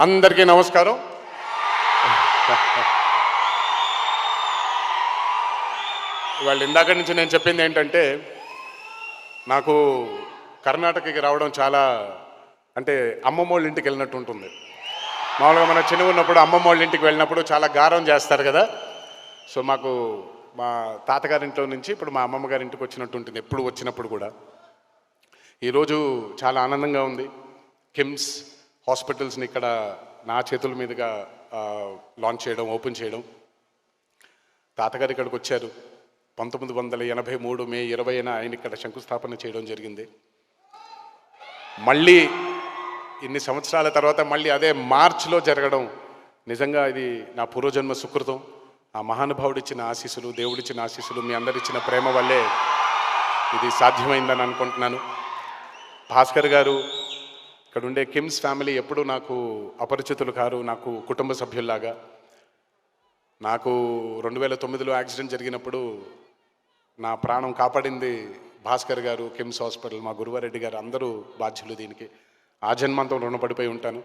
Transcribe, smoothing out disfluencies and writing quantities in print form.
అందరికీ నమస్కారం. వాళ్ళు ఇందాక నుంచి నేను చెప్పింది ఏంటంటే, నాకు కర్ణాటకకి రావడం చాలా అంటే అమ్మమ్మ వాళ్ళ ఇంటికి వెళ్ళినట్టు ఉంటుంది. మామూలుగా మన చిన్న ఉన్నప్పుడు అమ్మమ్మ వాళ్ళ ఇంటికి వెళ్ళినప్పుడు చాలా గారం చేస్తారు కదా. సో మాకు మా తాతగారింట్లో నుంచి ఇప్పుడు మా అమ్మమ్మ గారి ఇంటికి వచ్చినట్టు ఉంటుంది ఎప్పుడు వచ్చినప్పుడు కూడా. ఈరోజు చాలా ఆనందంగా ఉంది. కిమ్స్ హాస్పిటల్స్ని ఇక్కడ నా చేతుల మీదుగా లాంచ్ చేయడం, ఓపెన్ చేయడం. తాతగారు ఇక్కడికి వచ్చారు 1983 మే 20న ఆయన ఇక్కడ శంకుస్థాపన చేయడం జరిగింది. మళ్ళీ ఇన్ని సంవత్సరాల తర్వాత మళ్ళీ అదే మార్చ్లో జరగడం నిజంగా ఇది నా పూర్వజన్మ సుకృతం. ఆ మహానుభావుడిచ్చిన ఆశీస్సులు, దేవుడిచ్చిన ఆశీస్సులు, మీ అందరిచ్చిన ప్రేమ వల్లే ఇది సాధ్యమైందని అనుకుంటున్నాను. భాస్కర్ గారు, ఇక్కడ ఉండే కిమ్స్ ఫ్యామిలీ ఎప్పుడూ నాకు అపరిచితులు కారు, నాకు కుటుంబ సభ్యుల్లాగా. నాకు 2009లో యాక్సిడెంట్ జరిగినప్పుడు నా ప్రాణం కాపాడింది భాస్కర్ గారు, కిమ్స్ హాస్పిటల్, మా గురువారెడ్డి గారు, అందరూ బాధ్యులు దీనికి. ఆ జన్మాంతం రుణపడిపోయి ఉంటాను.